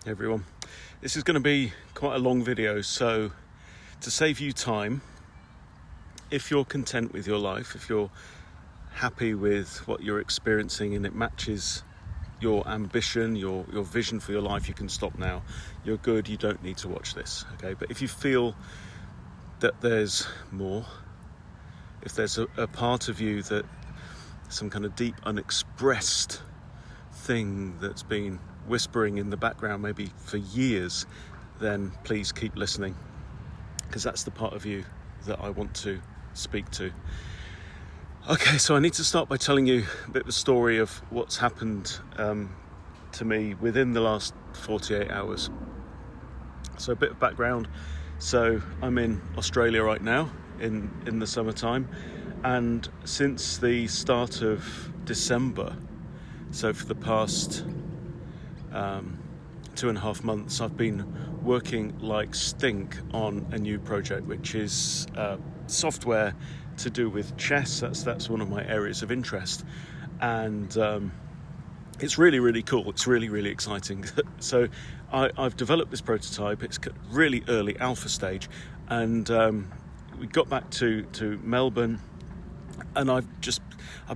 Hey everyone, this is going to be quite a long video, so to save you time, if you're content with your life, if you're happy with what you're experiencing and it matches your ambition, your vision for your life, you can stop now. You're good, you don't need to watch this, okay? But if you feel that there's more, if there's a part of you that some kind of deep unexpressed thing that's been whispering in the background maybe for years, then please keep listening, because that's the part of you that I want to speak to. Okay, so I need to start by telling you a bit of a story of what's happened to me within the last 48 hours. So a bit of background. So I'm in Australia right now in the summertime, and since the start of December, so for the past 2.5 months, I've been working like stink on a new project, which is software to do with chess. That's one of my areas of interest, and it's really cool. It's really exciting. So I've developed this prototype. It's really early alpha stage, and we got back to Melbourne, and I've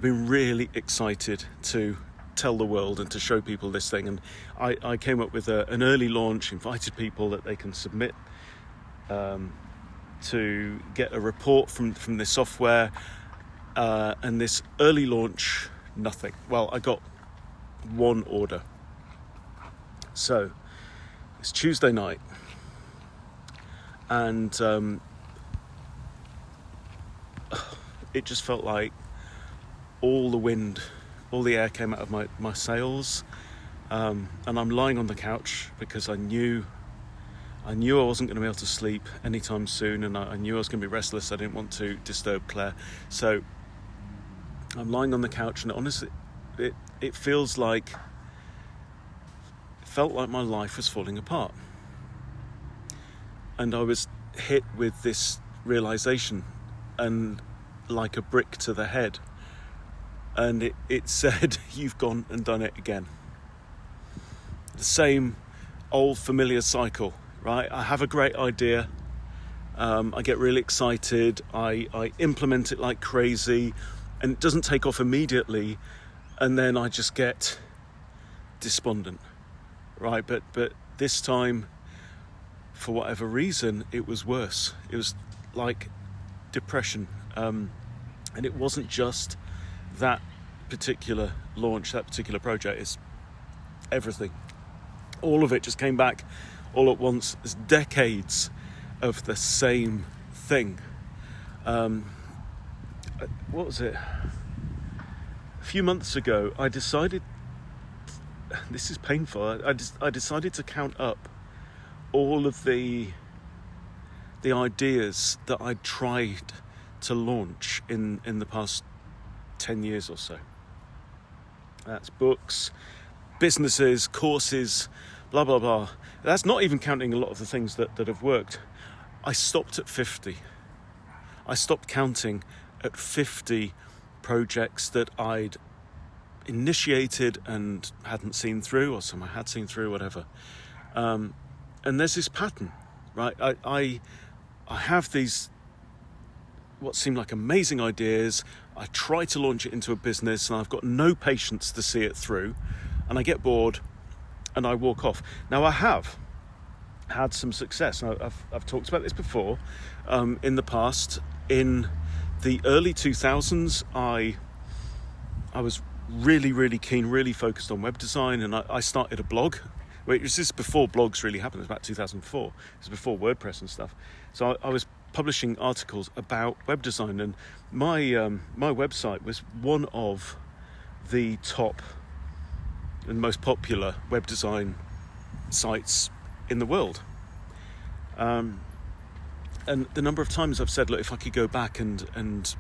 been really excited to tell the world and to show people this thing. And I came up with an early launch, invited people that they can submit to get a report from this software, and this early launch, nothing. Well, I got one order. So it's Tuesday night, and it just felt like all the air came out of my sails, and I'm lying on the couch because I knew I wasn't going to be able to sleep anytime soon, and I knew I was going to be restless. I didn't want to disturb Claire, so I'm lying on the couch, and honestly, it felt like my life was falling apart, and I was hit with this realization, and like a brick to the head. And it said, you've gone and done it again. The same old familiar cycle, right? I have a great idea. I get really excited. I implement it like crazy, and it doesn't take off immediately. And then I just get despondent, right? But this time, for whatever reason, it was worse. It was like depression. And it wasn't just that particular launch, that particular project. Is everything. All of it just came back all at once. There's decades of the same thing. What was it? A few months ago, I decided, this is painful, I decided to count up all of the ideas that I'd tried to launch in the past 10 years or so. That's books, businesses, courses, blah blah blah. That's not even counting a lot of the things that have worked. I stopped at 50. I stopped counting at 50 projects that I'd initiated and hadn't seen through, or some I had seen through, whatever. And there's this pattern, right? I have these what seem like amazing ideas. I try to launch it into a business, and I've got no patience to see it through, and I get bored and I walk off. Now, I have had some success. Now, I've talked about this before in the past. In the early 2000s, I was really keen, really focused on web design, and I started a blog. It was just before blogs really happened. It was about 2004. It was before WordPress and stuff. So I was publishing articles about web design, and my website was one of the top and most popular web design sites in the world. And the number of times I've said, look, if I could go back and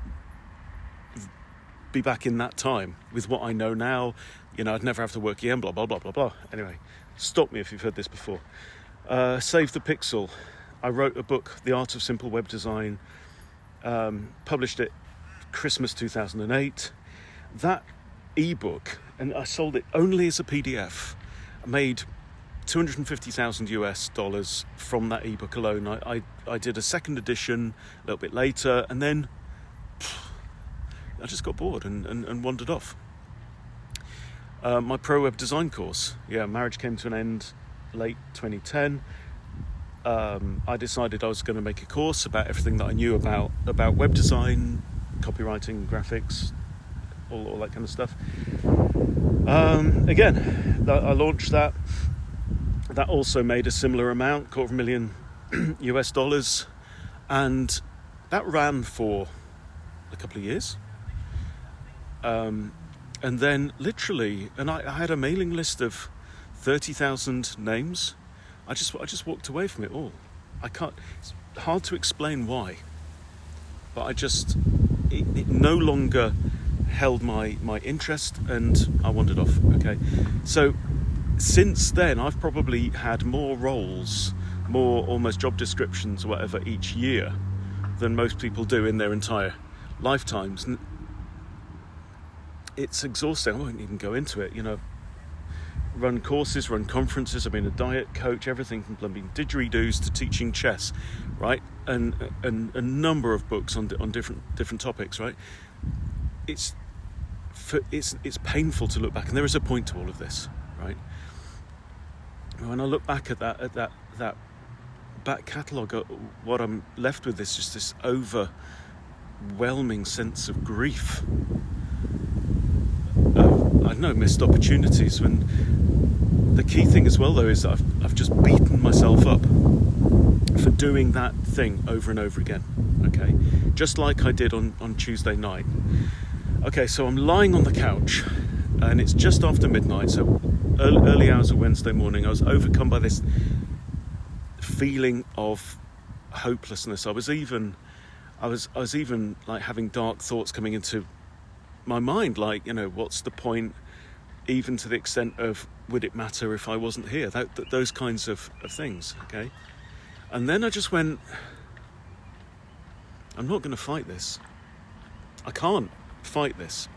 be back in that time with what I know now, I'd never have to work again, blah blah blah blah blah. Anyway, stop me if you've heard this before. Save the Pixel. I wrote a book, The Art of Simple Web Design, published it Christmas 2008. That ebook, and I sold it only as a PDF, made $250,000 US from that ebook alone. I did a second edition a little bit later, and then I just got bored and wandered off. My Pro Web Design course, marriage came to an end late 2010. I decided I was going to make a course about everything that I knew about web design, copywriting, graphics, all that kind of stuff. Again, I launched that. That also made a similar amount, $250,000 US, and that ran for a couple of years. And then literally, and I had a mailing list of 30,000 names. I just walked away from it all. It's hard to explain why, but it no longer held my interest, and I wandered off. Okay, so since then I've probably had more roles, more almost job descriptions or whatever each year than most people do in their entire lifetimes. And it's exhausting. I won't even go into it. Run courses, run conferences. I've been a diet coach, everything from plumbing didgeridoos to teaching chess, right? And a number of books on different topics, right? It's painful to look back, and there is a point to all of this, right? When I look back at that back catalogue, what I'm left with is just this overwhelming sense of grief. I know, missed opportunities. When the key thing as well, though, is that I've just beaten myself up for doing that thing over and over again. Okay, just like I did on Tuesday night. Okay, so I'm lying on the couch, and it's just after midnight. So early hours of Wednesday morning, I was overcome by this feeling of hopelessness. I was even like having dark thoughts coming into my mind, like, what's the point, even to the extent of, would it matter if I wasn't here? Those kinds of things, okay? And then I just went, I'm not going to fight this. I can't fight this.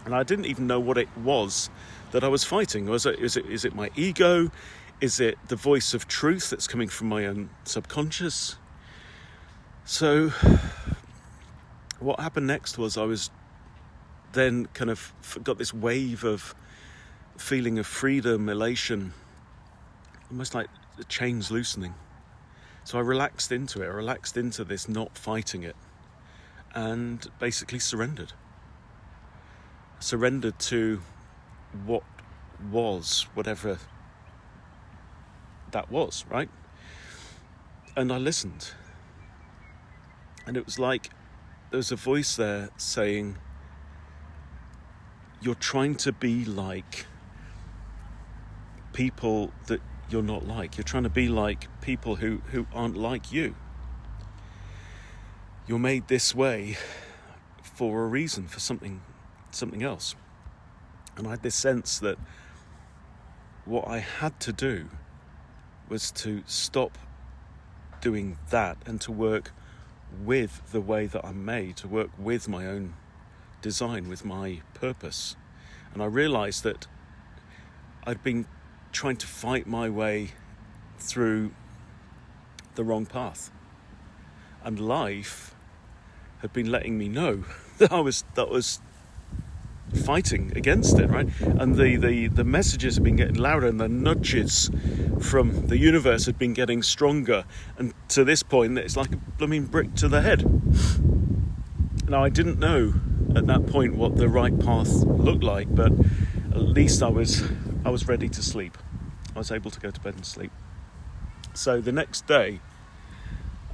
And I didn't even know what it was that I was fighting. Is it my ego? Is it the voice of truth that's coming from my own subconscious? So what happened next was I was then kind of got this wave of feeling of freedom, elation, almost like the chains loosening. So I relaxed into this not fighting it, and basically surrendered to what was, whatever that was, right? And I listened, and it was like there was a voice there saying, you're trying to be like people that you're not like. You're trying to be like people who aren't like you. You're made this way for a reason, for something else. And I had this sense that what I had to do was to stop doing that and to work with the way that I'm made, to work with my own design, with my purpose. And I realized that I'd been trying to fight my way through the wrong path, and life had been letting me know that I was fighting against it, right? And the messages had been getting louder, and the nudges from the universe had been getting stronger, and to this point it's like a blooming brick to the head. Now, I didn't know at that point what the right path looked like, but at least I was ready to sleep. I was able to go to bed and sleep. So the next day,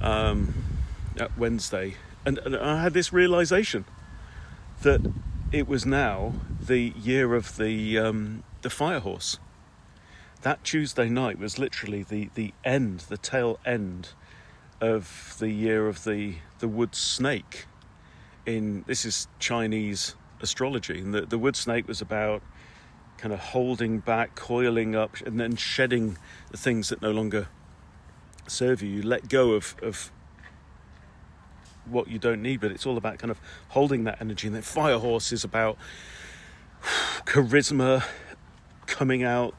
at Wednesday, and I had this realization that it was now the year of the fire horse. That Tuesday night was literally the tail end of the year of the wood snake. This is Chinese astrology, and the wood snake was about kind of holding back, coiling up, and then shedding the things that no longer serve you. You let go of what you don't need, but it's all about kind of holding that energy. And then fire horse is about charisma, coming out,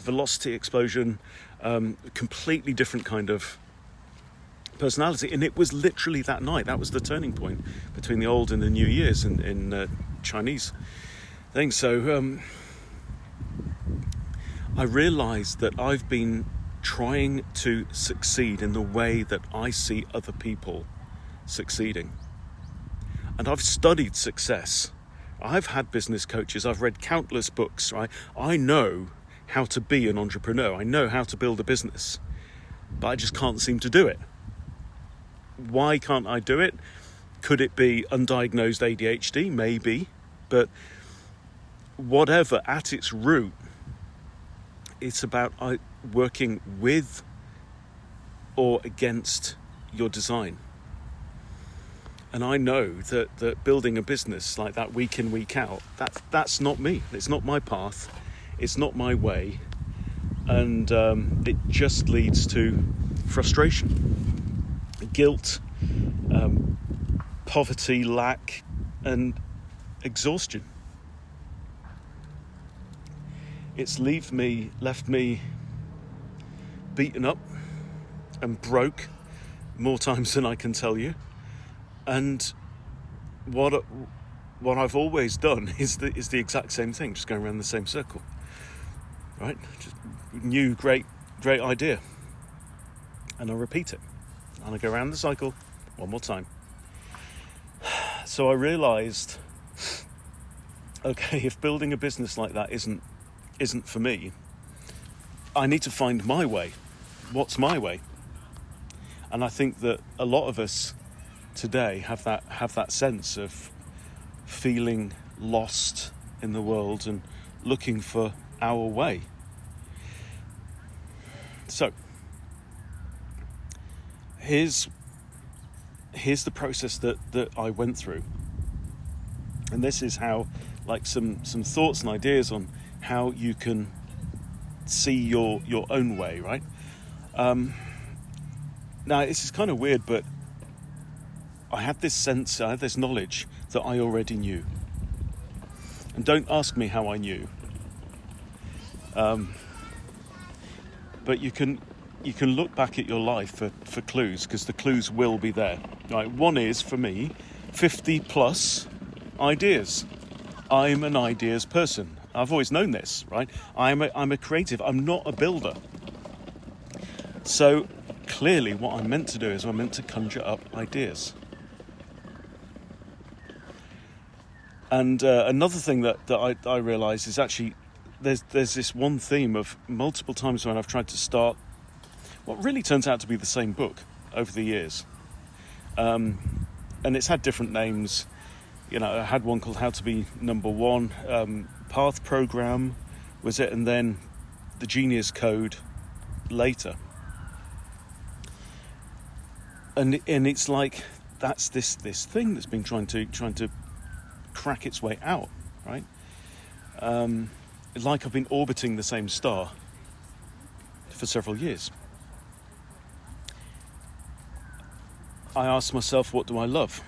velocity explosion, completely different kind of personality. And it was literally that night. That was the turning point between the old and the new years in Chinese things. So I realized that I've been trying to succeed in the way that I see other people succeeding. And I've studied success. I've had business coaches. I've read countless books, right? I know how to be an entrepreneur. I know how to build a business, but I just can't seem to do it. Why can't I do it? Could it be undiagnosed ADHD? Maybe. But whatever, at its root, it's about working with or against your design. And I know that building a business like that week in, week out, that's not me. It's not my path. It's not my way. And it just leads to frustration, guilt, poverty, lack, and exhaustion. It's left me beaten up and broke more times than I can tell you. And what I've always done is the exact same thing, just going around the same circle, right? Just new great idea, and I repeat it, and I go around the cycle one more time. So I realised, okay, if building a business like that isn't for me, I need to find my way. What's my way? And I think that a lot of us today have that sense of feeling lost in the world and looking for our way. So here's the process that I went through, and this is how, like, some thoughts and ideas on how you can see your own way, right? Now, this is kind of weird, but I had this knowledge that I already knew. And don't ask me how I knew. But you can look back at your life for clues, because the clues will be there. Right? One is, for me, 50 plus ideas. I'm an ideas person. I've always known this, right? I'm a creative. I'm not a builder. So clearly what I'm meant to do is I'm meant to conjure up ideas. And another thing that I realise is actually there's this one theme of multiple times when I've tried to start what really turns out to be the same book over the years. And it's had different names. You know, I had one called How to Be Number One, Path Program was it, and then the Genius Code later. And it's like that's this thing that's been trying to crack its way out, right? Like I've been orbiting the same star for several years. I asked myself, what do I love?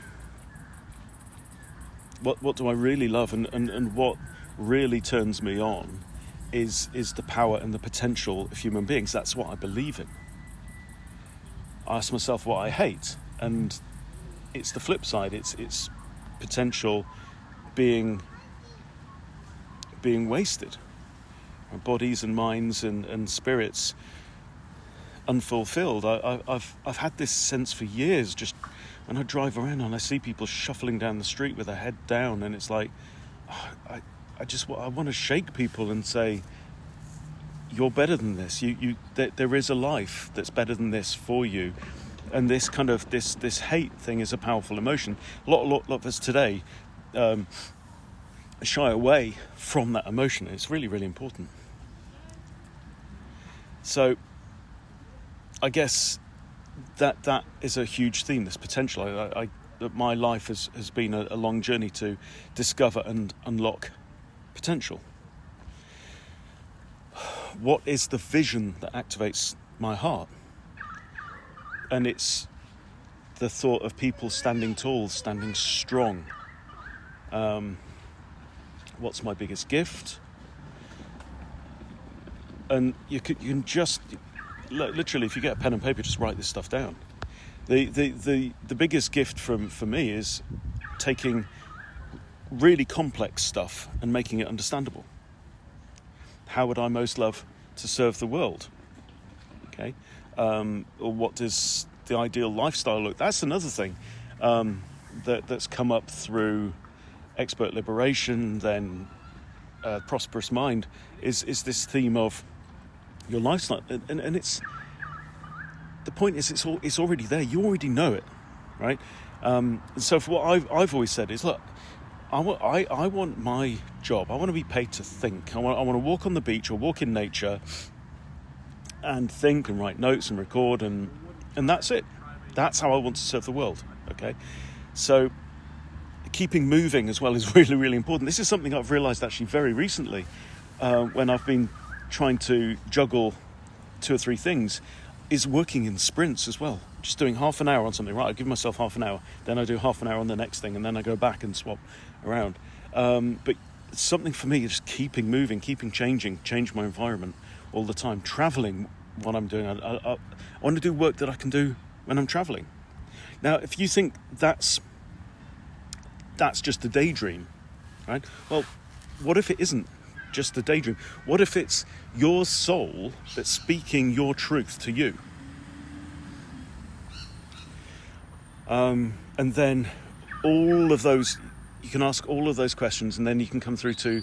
What do I really love? And what really turns me on is the power and the potential of human beings. That's what I believe in. I ask myself what I hate, and it's the flip side. It's potential being wasted. Our bodies and minds and spirits unfulfilled. I've had this sense for years, just when I drive around and I see people shuffling down the street with their head down, and it's like I want to shake people and say, you're better than this. There is a life that's better than this for you. And this kind of this hate thing is a powerful emotion. A lot of us today shy away from that emotion. It's really, really important. So I guess that is a huge theme, this potential. That my life has been a long journey to discover and unlock potential. What is the vision that activates my heart? And it's the thought of people standing tall, standing strong. What's my biggest gift? And you can just literally, if you get a pen and paper, just write this stuff down. The biggest gift for me is taking really complex stuff and making it understandable. How would I most love to serve the world? Okay, or what does the ideal lifestyle look? That's another thing that's come up through expert liberation, then prosperous mind, is this theme of your lifestyle, and it's the point is it's already there. You already know it, right? And so for what I've always said is, look, I want my job. I want to be paid to think. I want to walk on the beach or walk in nature and think and write notes and record, and that's it. That's how I want to serve the world. Okay, so keeping moving as well is really, really important. This is something I've realised actually very recently when I've been trying to juggle 2 or 3 things, is working in sprints as well. Just doing half an hour on something. Right, I give myself half an hour, then I do half an hour on the next thing, and then I go back and swap around. But something for me is just keeping moving, keeping changing, change my environment all the time. Travelling, what I'm doing, I want to do work that I can do when I'm travelling. Now, if you think that's just a daydream, right? Well, what if it isn't just a daydream? What if it's your soul that's speaking your truth to you? And then all of those, you can ask all of those questions, and then you can come through to,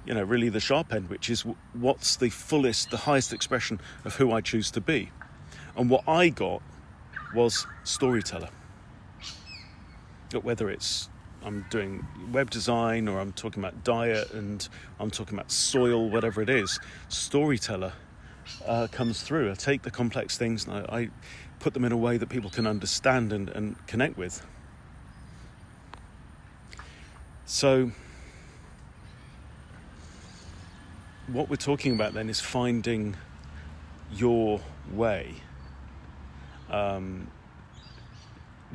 really the sharp end, which is what's the fullest, the highest expression of who I choose to be. And what I got was storyteller. Whether it's I'm doing web design, or I'm talking about diet, and I'm talking about soil, whatever it is, storyteller comes through. I take the complex things and I put them in a way that people can understand and connect with. So what we're talking about then is finding your way,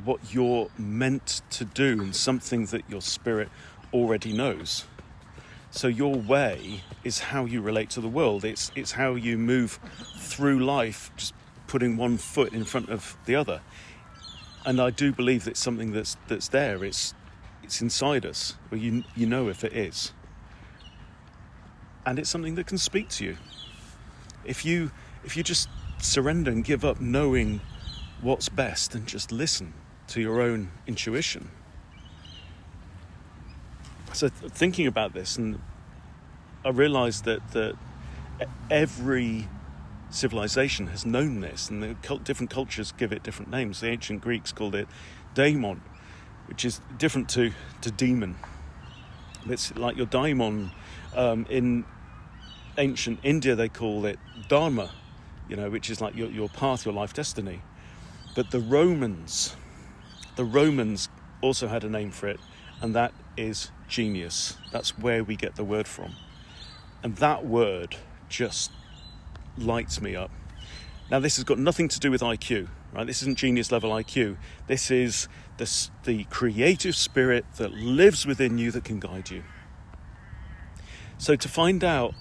what you're meant to do, and something that your spirit already knows. So your way is how you relate to the world. It's how you move through life, just putting one foot in front of the other. And I do believe that it's something that's there. It's inside us, but you know if it is. And it's something that can speak to you. If you just surrender and give up knowing what's best and just listen to your own intuition. So thinking about this, and I realised that every civilization has known this, and the different cultures give it different names. The ancient Greeks called it daimon, which is different to demon. It's like your daimon. In ancient India they call it dharma, which is like your path, your life destiny. But the Romans also had a name for it, and that is genius. That's where we get the word from. And that word just lights me up. Now, this has got nothing to do with IQ, right? This isn't genius level IQ. This is the creative spirit that lives within you that can guide you. So to find out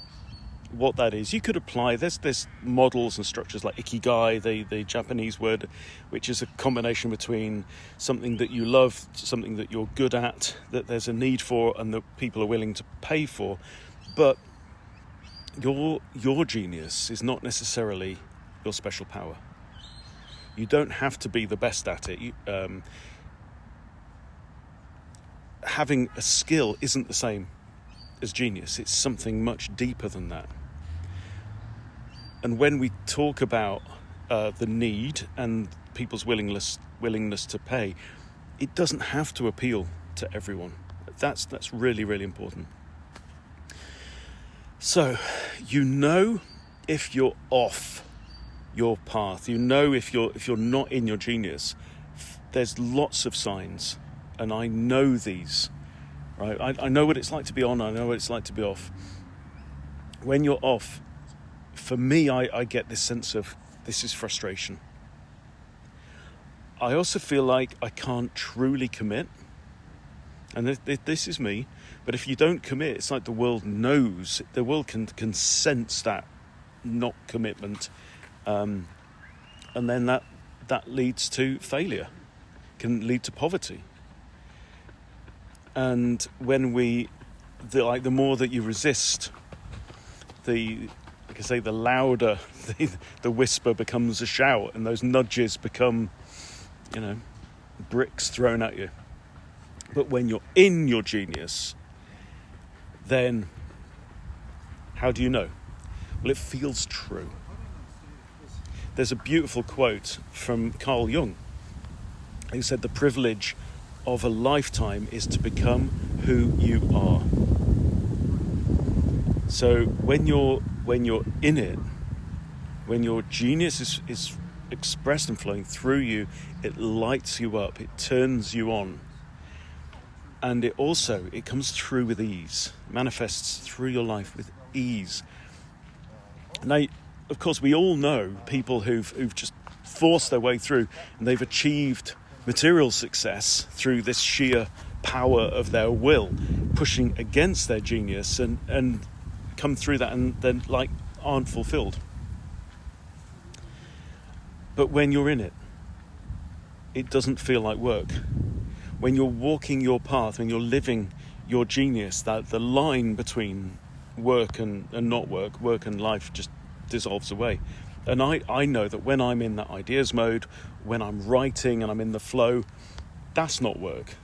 what that is, you could apply, there's models and structures like ikigai, the Japanese word, which is a combination between something that you love, something that you're good at, that there's a need for and that people are willing to pay for. But your genius is not necessarily your special power. You don't have to be the best at it. Having a skill isn't the same as genius. It's something much deeper than that. And when we talk about the need and people's willingness to pay, it doesn't have to appeal to everyone. That's really, really important. So, if you're off your path, if you're not in your genius, there's lots of signs, and I know these. Right? I know what it's like to be on, I know what it's like to be off. When you're off, for me, I get this sense of, this is frustration. I also feel like I can't truly commit. And this is me. But if you don't commit, it's like the world knows, the world can sense that not commitment, and then that leads to failure, can lead to poverty. And when the more that you resist, the louder the whisper becomes a shout, and those nudges become, bricks thrown at you. But when you're in your genius, then how do you know? Well, it feels true. There's a beautiful quote from Carl Jung, who said the privilege of a lifetime is to become who you are. So when you're in it, when your genius is expressed and flowing through you, it lights you up, it turns you on. And it comes through with ease, manifests through your life with ease. Now, of course, we all know people who've just forced their way through, and they've achieved material success through this sheer power of their will, pushing against their genius, and come through that and then aren't fulfilled. But when you're in it, it doesn't feel like work. When you're walking your path, when you're living your genius, that the line between work and not work and life just dissolves away. And I know that when I'm in that ideas mode, when I'm writing and I'm in the flow, that's not work.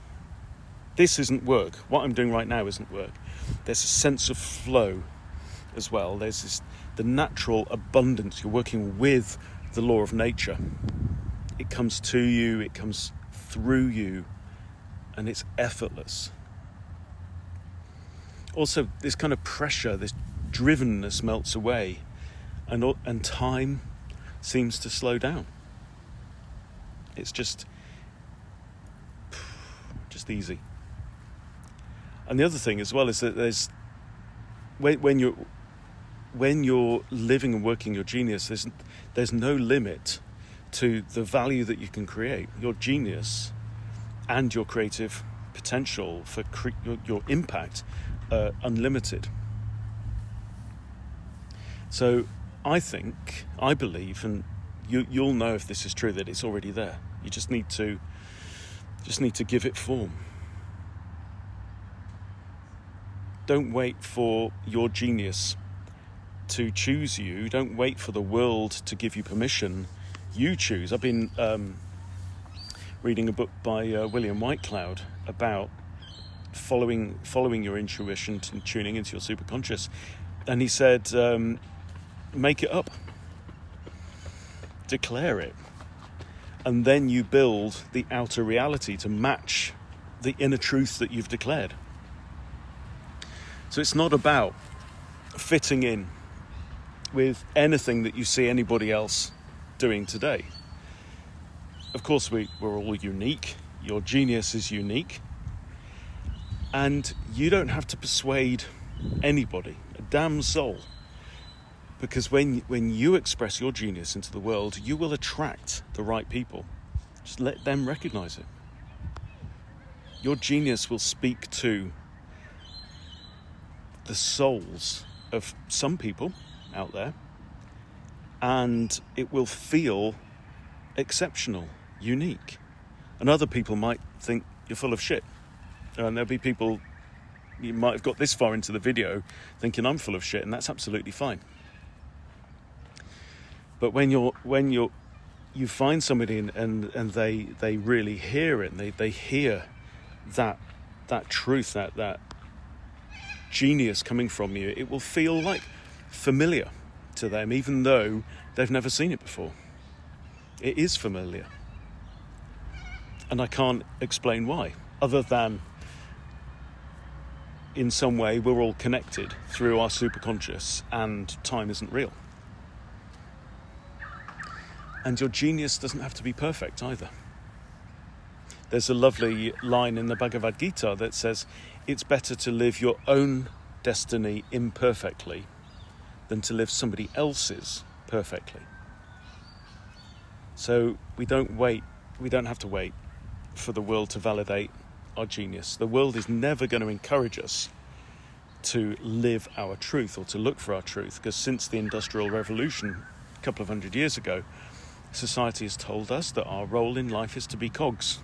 This isn't work. What I'm doing right now isn't work. There's a sense of flow as well. There's the natural abundance. You're working with the law of nature. It comes to you, it comes through you, and it's effortless. Also, this kind of pressure, this drivenness melts away, and time seems to slow down. It's just easy. And the other thing as well is that there's when you're living and working your genius, there's no limit to the value that you can create. Your genius and your creative potential for your impact are unlimited. So I believe, and you'll know if this is true, that it's already there. You just need to give it form. Don't wait for your genius to choose you. Don't wait for the world to give you permission. You choose. I've been reading a book by William Whitecloud about following your intuition and tuning into your superconscious. And he said, make it up. Declare it. And then you build the outer reality to match the inner truth that you've declared. So it's not about fitting in with anything that you see anybody else doing today. Of course, we're all unique. Your genius is unique. And you don't have to persuade anybody, a damn soul. Because when you express your genius into the world, you will attract the right people. Just let them recognize it. Your genius will speak to the souls of some people out there, and it will feel exceptional, unique. And other people might think you're full of shit. And there'll be people, you might have got this far into the video thinking I'm full of shit, and that's absolutely fine. But when you find somebody and they really hear it, and they hear that truth, that genius coming from you, it will feel like familiar to them, even though they've never seen it before. It is familiar. And I can't explain why, other than in some way we're all connected through our superconscious, and time isn't real. And your genius doesn't have to be perfect either. There's a lovely line in the Bhagavad Gita that says, it's better to live your own destiny imperfectly than to live somebody else's perfectly. So we don't have to wait for the world to validate our genius. The world is never going to encourage us to live our truth or to look for our truth, because since the Industrial Revolution a couple of hundred years ago, society has told us that our role in life is to be cogs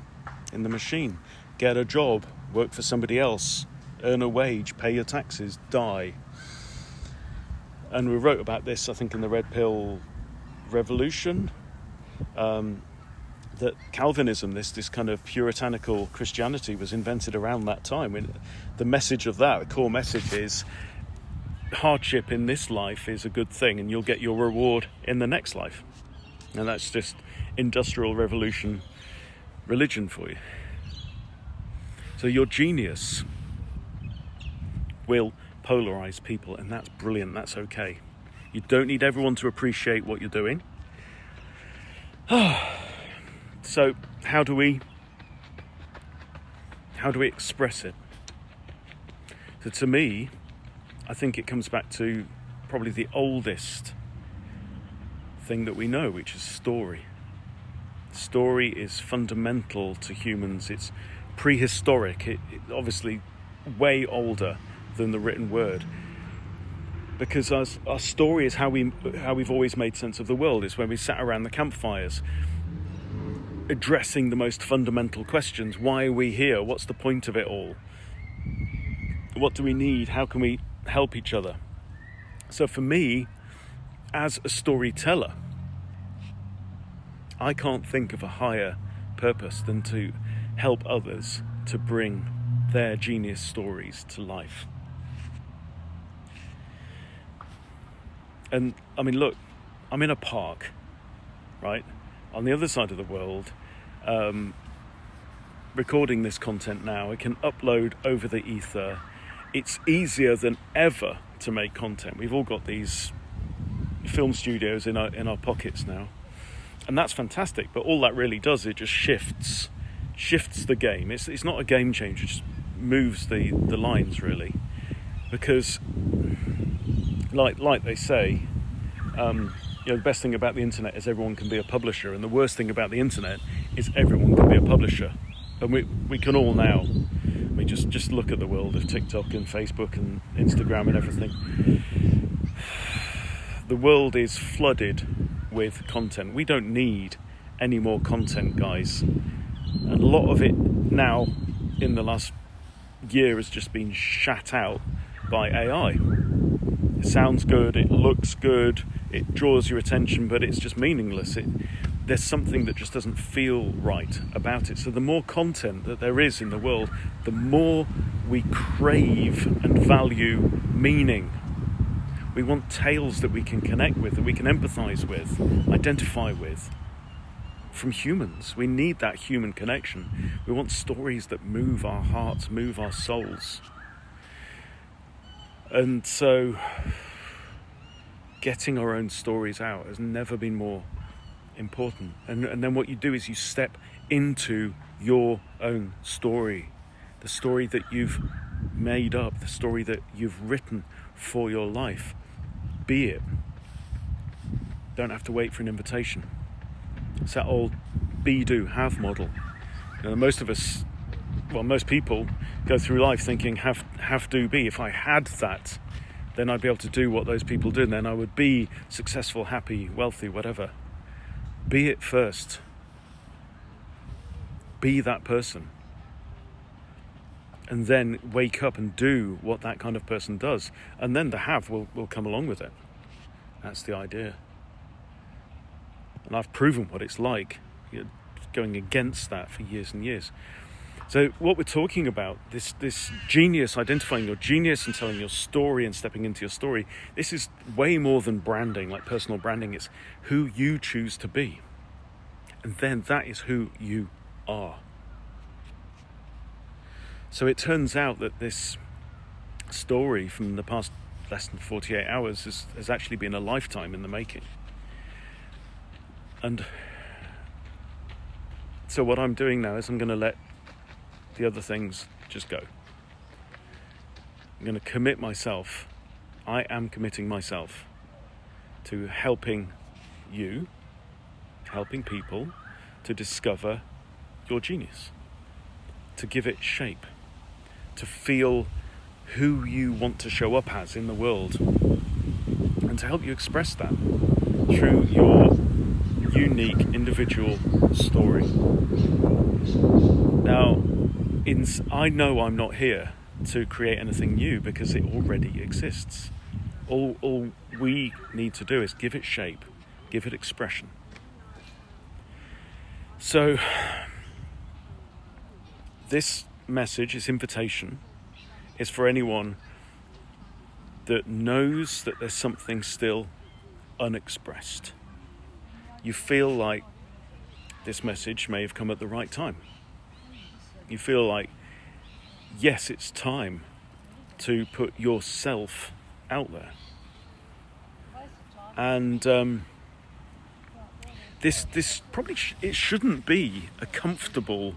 in the machine. Get a job, work for somebody else, earn a wage, pay your taxes, die. And we wrote about this, I think, in the Red Pill Revolution, that Calvinism, this kind of puritanical Christianity, was invented around that time. And the message of that, the core message is hardship in this life is a good thing and you'll get your reward in the next life. And that's just Industrial Revolution religion for you. So your genius will polarize people, and that's brilliant, that's okay. You don't need everyone to appreciate what you're doing. So how do we express it? So to me, I think it comes back to probably the oldest thing that we know, which is story. Story is fundamental to humans. It's prehistoric. It obviously way older than the written word, because our story is how we've always made sense of the world. It's when we sat around the campfires addressing the most fundamental questions. Why are we here? What's the point of it all? What do we need? How can we help each other? So for me, as a storyteller, I can't think of a higher purpose than to help others to bring their genius stories to life. And I mean, look, I'm in a park, right, on the other side of the world, recording this content now. I can upload over the ether. It's easier than ever to make content. We've all got these film studios in our pockets now, and that's fantastic. But all that really does, it just shifts the game. It's not a game changer. It just moves the lines, really, because like they say, the best thing about the internet is everyone can be a publisher, and the worst thing about the internet is everyone can be a publisher. And we can all now. I mean, just look at the world of TikTok and Facebook and Instagram and everything. The world is flooded with content. We don't need any more content, guys. And a lot of it now, in the last year, has just been shat out by AI. It sounds good, it looks good, it draws your attention, but it's just meaningless. There's something that just doesn't feel right about it. So the more content that there is in the world, the more we crave and value meaning. We want tales that we can connect with, that we can empathize with, identify with, from humans. We need that human connection. We want stories that move our hearts, move our souls. And so getting our own stories out has never been more important. And then what you do is you step into your own story, the story that you've made up, the story that you've written for your life. Be it. Don't have to wait for an invitation. It's that old be, do, have model. Most people go through life thinking have, do, be. If I had that, then I'd be able to do what those people do, and then I would be successful, happy, wealthy, whatever. Be it first. Be that person. And then wake up and do what that kind of person does. And then the have will come along with it. That's the idea. And I've proven what it's like, going against that for years and years. So what we're talking about, this genius, identifying your genius and telling your story and stepping into your story, this is way more than branding, like personal branding. It's who you choose to be. And then that is who you are. So it turns out that this story from the past less than 48 hours has actually been a lifetime in the making. And so what I'm doing now is I'm going to let the other things just go. I'm going to commit myself. I am committing myself to helping you, helping people to discover your genius, to give it shape, to feel who you want to show up as in the world, and to help you express that through your unique individual story. Now, I know I'm not here to create anything new because it already exists. All we need to do is give it shape, give it expression. So, this message, this invitation, is for anyone that knows that there's something still unexpressed. You feel like this message may have come at the right time. You feel like, yes, it's time to put yourself out there. And this probably it shouldn't be a comfortable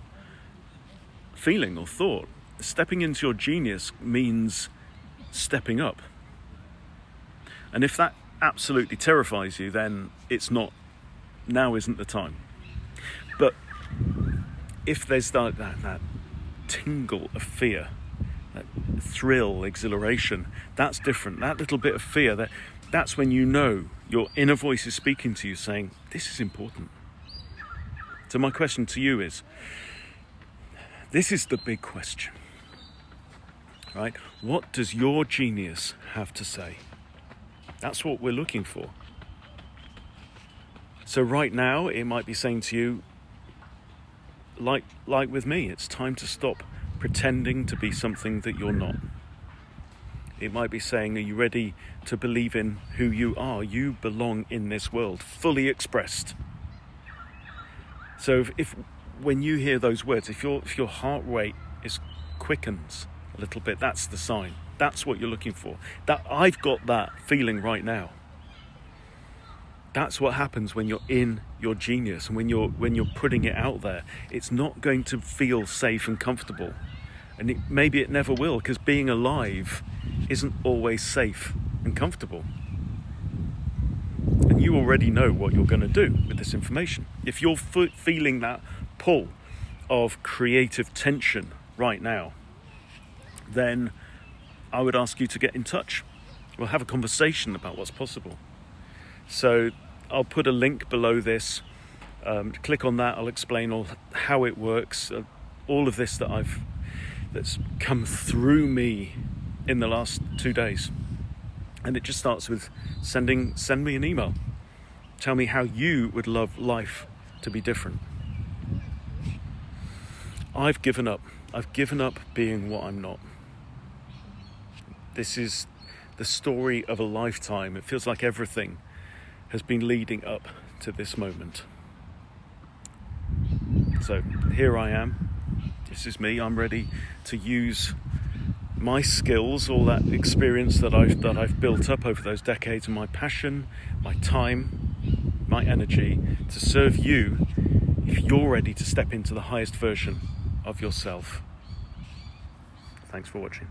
feeling or thought. Stepping into your genius means stepping up. And if that absolutely terrifies you, then now isn't the time. But if there's that tingle of fear, that thrill, exhilaration, that's different. That little bit of fear, that's when you know your inner voice is speaking to you saying, this is important. So my question to you is, this is the big question, right? What does your genius have to say? That's what we're looking for. So right now, it might be saying to you, like with me, it's time to stop pretending to be something that you're not. It might be saying, are you ready to believe in who you are? You belong in this world, fully expressed. So if when you hear those words, if your heart rate quickens a little bit, that's the sign. That's what you're looking for. That I've got that feeling right now. That's what happens when you're in your genius, and when you're putting it out there. It's not going to feel safe and comfortable, and maybe it never will, because being alive isn't always safe and comfortable. And you already know what you're going to do with this information. If you're feeling that pull of creative tension right now, then I would ask you to get in touch. We'll have a conversation about what's possible. So I'll put a link below this. Click on that. I'll explain how it works. All of this that's come through me in the last 2 days. And it just starts with send me an email. Tell me how you would love life to be different. I've given up. I've given up being what I'm not. This is the story of a lifetime. It feels like everything has been leading up to this moment. So here I am. This is me. I'm ready to use my skills, all that experience that I've built up over those decades, and my passion, my time, my energy to serve you if you're ready to step into the highest version of yourself. Thanks for watching.